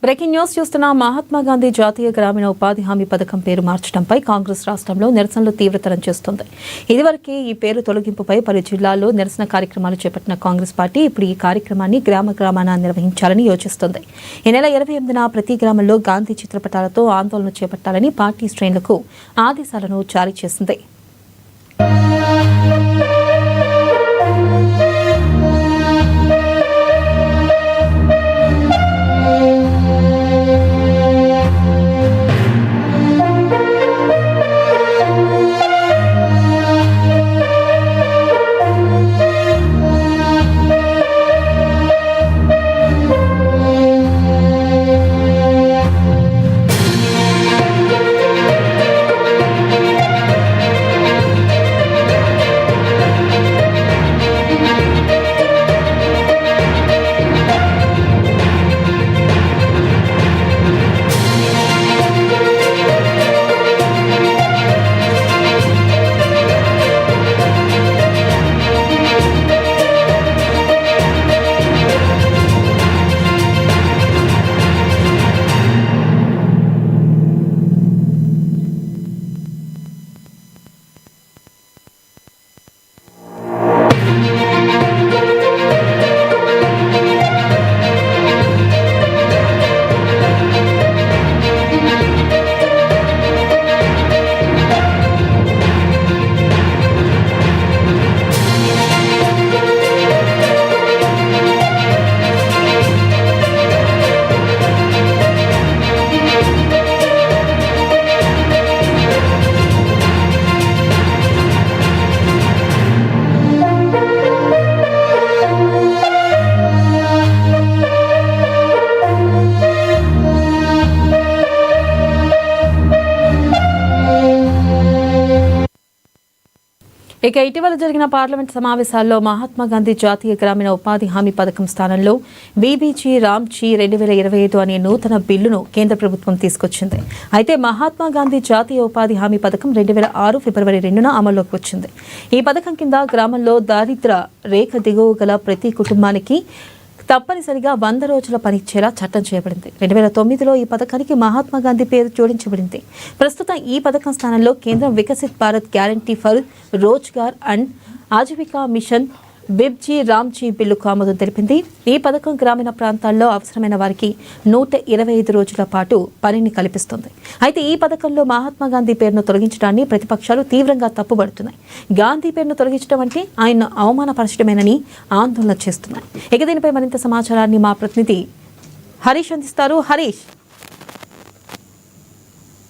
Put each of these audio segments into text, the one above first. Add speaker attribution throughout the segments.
Speaker 1: Breaking news చూస్తున్న మహాత్మా గాంధీ జాతీయ గ్రామీణ ఉపాధి హామీ పథకం పేరు మార్చడంపై కాంగ్రెస్ రాష్ట్రంలో నిరసనలు తీవ్రతరం చేస్తోంది. ఇదివరకే ఈ పేరు తొలగింపుపై పలు జిల్లాల్లో నిరసన కార్యక్రమాలు చేపట్టిన కాంగ్రెస్ పార్టీ ఇప్పుడు ఈ కార్యక్రమాన్ని గ్రామాన నిర్వహించాలని యోచిస్తోంది. ఈ నెల 28న ప్రతి గ్రామంలో గాంధీ చిత్రపటాలతో ఆందోళన చేపట్టాలని పార్టీ శ్రేణులకు ఆదేశాలను జారీ చేసింది. ఇక ఇటీవల జరిగిన పార్లమెంట్ సమావేశాల్లో మహాత్మా గాంధీ జాతీయ గ్రామీణ ఉపాధి హామీ పథకం స్థానంలో బీబీజీ రామ్జీ 2025 అనే నూతన బిల్లును కేంద్ర ప్రభుత్వం తీసుకొచ్చింది. అయితే మహాత్మా గాంధీ జాతీయ ఉపాధి హామీ పథకం 2006 ఫిబ్రవరి 2న అమల్లోకి వచ్చింది. ఈ పథకం కింద గ్రామంలో దారిద్ర్య రేఖ దిగువ గల ప్రతి కుటుంబానికి తప్పనిసరిగా 100 రోజుల పనిచ్చేలా చట్టం చేయబడింది. 2009లో ఈ పథకానికి మహాత్మా గాంధీ పేరు జోడించబడింది. ప్రస్తుతం ఈ పథకం స్థానంలో కేంద్రం Viksit Bharat guarantee for Rozgar and Ajeevika mission బిబ్జీ రామ్జీ బిల్లుకు ఆమోదం తెలిపింది. ఈ పథకం గ్రామీణ ప్రాంతాల్లో అవసరమైన వారికి 125 రోజుల పాటు పనిని కల్పిస్తుంది. అయితే ఈ పథకంలో మహాత్మా గాంధీ పేరును తొలగించడాన్ని ప్రతిపక్షాలు తీవ్రంగా తప్పుపడుతున్నాయి. గాంధీ పేరును తొలగించడం అంటే ఆయన్ను అవమానపరచడమేనని ఆందోళన చేస్తున్నాయి. ఇక దీనిపై మరింత సమాచారాన్ని మా ప్రతినిధి హరీష్ అందిస్తారు. హరీష్,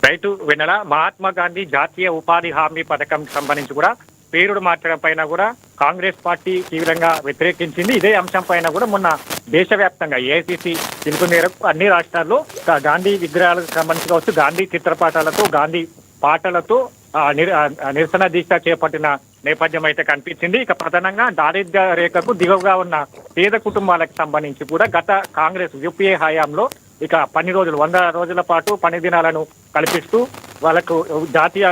Speaker 2: రైతు వెన్నెల మహాత్మా గాంధీ జాతీయ ఉపాధి హామీ పథకం సంబంధించి కూడా పేరుడు మార్చడం పైన కూడా కాంగ్రెస్ పార్టీ తీవ్రంగా వ్యతిరేకించింది. ఇదే అంశం పైన కూడా మొన్న దేశవ్యాప్తంగా ఏఐసిసి పిలుపు మేరకు అన్ని రాష్ట్రాల్లో గాంధీ విగ్రహాలకు సంబంధించి కావచ్చు, గాంధీ చిత్రపటాలతో, గాంధీ పాటలతో నిరసన దీక్ష చేపట్టిన నేపథ్యం అయితే కనిపించింది. ఇక ప్రధానంగా దారిద్ర్య రేఖకు దిగువగా ఉన్న పేద కుటుంబాలకు సంబంధించి కూడా గత కాంగ్రెస్ యూపీఏ హయాంలో ఇక 100 రోజుల పాటు పని దినాలను కల్పిస్తూ వాళ్ళకు జాతీయ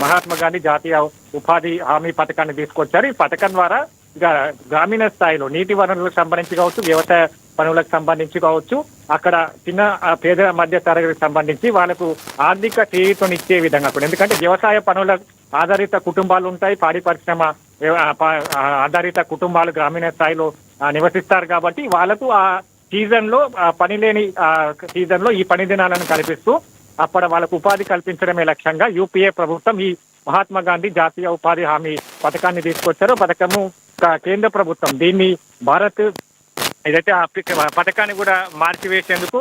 Speaker 2: మహాత్మా గాంధీ జాతీయ ఉపాధి హామీ పథకాన్ని తీసుకొచ్చారు. ఈ పథకం ద్వారా ఇక గ్రామీణ స్థాయిలో నీటి వనరులకు సంబంధించి కావచ్చు, వ్యవసాయ పనులకు సంబంధించి కావచ్చు, అక్కడ చిన్న పేద మధ్య తరగతికి సంబంధించి వాళ్ళకు ఆర్థిక చేయూతనిచ్చే విధంగా కూడా, ఎందుకంటే వ్యవసాయ పనుల ఆధారిత కుటుంబాలు ఉంటాయి, పాడి పరిశ్రమ ఆధారిత కుటుంబాలు గ్రామీణ స్థాయిలో నివసిస్తారు కాబట్టి వాళ్ళకు ఆ సీజన్ లో పని లేని సీజన్ లో ఈ పని దినాలను కల్పిస్తూ అప్పుడు వాళ్ళకు ఉపాధి కల్పించడమే లక్ష్యంగా యూపీఏ ప్రభుత్వం ఈ మహాత్మా గాంధీ జాతీయ ఉపాధి హామీ పథకాన్ని తీసుకొచ్చారో పథకము కేంద్ర ప్రభుత్వం దీన్ని భారత్ ఏదైతే పథకాన్ని కూడా మార్చివేసేందుకు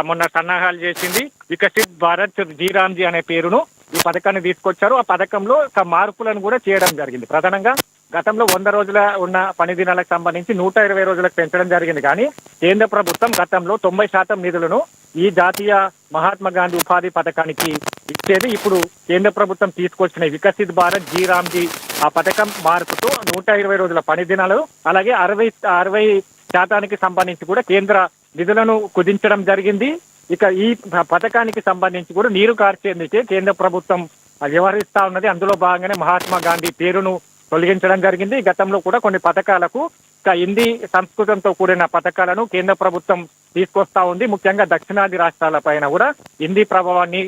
Speaker 2: మొన్న సన్నాహాలు చేసింది. వికసిత్ భారత్ జీరామ్జీ అనే పేరును ఈ పథకాన్ని తీసుకొచ్చారు. ఆ పథకంలో మార్పులను కూడా చేయడం జరిగింది. ప్రధానంగా గతంలో 100 రోజుల ఉన్న పని దినాలకు సంబంధించి 120 రోజులకు పెంచడం జరిగింది. కానీ కేంద్ర ప్రభుత్వం గతంలో 90% నిధులను ఈ జాతీయ మహాత్మా గాంధీ ఉపాధి పథకానికి ఇచ్చేది. ఇప్పుడు కేంద్ర ప్రభుత్వం తీసుకొచ్చిన వికసిత్ భారత్ జీరామ్జీ ఆ పథకం మార్పుతో 120 రోజుల పని దినాలు అలాగే 60% సంబంధించి కూడా కేంద్ర నిధులను కుదించడం జరిగింది. ఇక ఈ పథకానికి సంబంధించి కూడా నీరు కార్చేందుకే కేంద్ర ప్రభుత్వం వ్యవహరిస్తా ఉన్నది. అందులో భాగంగానే మహాత్మా గాంధీ పేరును తొలగించడం జరిగింది. గతంలో కూడా కొన్ని పథకాలకు హిందీ సంస్కృతంతో కూడిన పథకాలను కేంద్ర ప్రభుత్వం తీసుకొస్తా ఉంది. ముఖ్యంగా దక్షిణాది రాష్ట్రాల పైన కూడా హిందీ ప్రభావాన్ని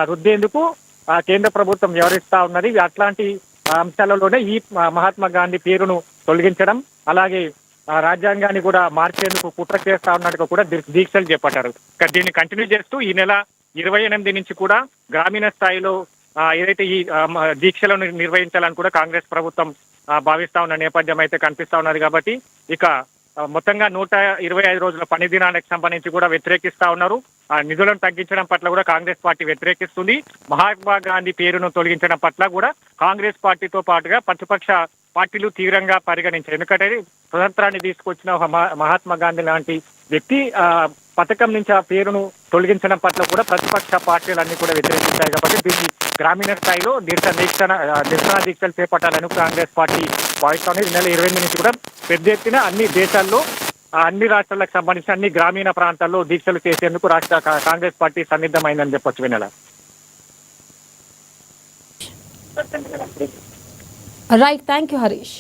Speaker 2: రుద్దేందుకు కేంద్ర ప్రభుత్వం వ్యవహరిస్తా ఉన్నది. అట్లాంటి అంశాలలోనే ఈ మహాత్మా గాంధీ పేరును తొలగించడం, అలాగే రాజ్యాంగాన్ని కూడా మార్చేందుకు కుట్ర చేస్తా ఉన్నట్టుగా కూడా దీక్షలు చేపట్టారు. దీన్ని కంటిన్యూ చేస్తూ ఈ నెల 28 నుంచి కూడా గ్రామీణ స్థాయిలో ఏదైతే ఈ దీక్షలను నిర్వహించాలని కూడా కాంగ్రెస్ ప్రభుత్వం భావిస్తా ఉన్న నేపథ్యం అయితే కనిపిస్తా ఉన్నది. కాబట్టి ఇక మొత్తంగా 125 రోజుల పని దినానికి సంబంధించి కూడా వ్యతిరేకిస్తా ఉన్నారు. నిధులను తగ్గించడం పట్ల కూడా కాంగ్రెస్ పార్టీ వ్యతిరేకిస్తుంది. మహాత్మా గాంధీ పేరును తొలగించడం పట్ల కూడా కాంగ్రెస్ పార్టీతో పాటుగా ప్రతిపక్ష పార్టీలు తీవ్రంగా పరిగణించారు. ఎందుకంటే స్వతంత్రాన్ని తీసుకొచ్చిన మహాత్మా గాంధీ లాంటి వ్యక్తి పథకం నుంచి ఆ పేరును తొలగించడం పట్ల కూడా ప్రతిపక్ష పార్టీలన్నీ కూడా వ్యతిరేకించాయి. కాబట్టి దీన్ని గ్రామీణ స్థాయిలో నిరసన దీక్షలు చేపట్టాలని కాంగ్రెస్ పార్టీ భావిస్తోంది. ఈ నెల 28 నుంచి కూడా పెద్ద ఎత్తున అన్ని దేశాల్లో అన్ని రాష్ట్రాలకు సంబంధించి అన్ని గ్రామీణ ప్రాంతాల్లో దీక్షలు చేసేందుకు రాష్ట్ర కాంగ్రెస్ పార్టీ సన్నిద్ధమైందని చెప్పొచ్చు. వినలా
Speaker 1: రైట్, థ్యాంక్ యూ హరీష్.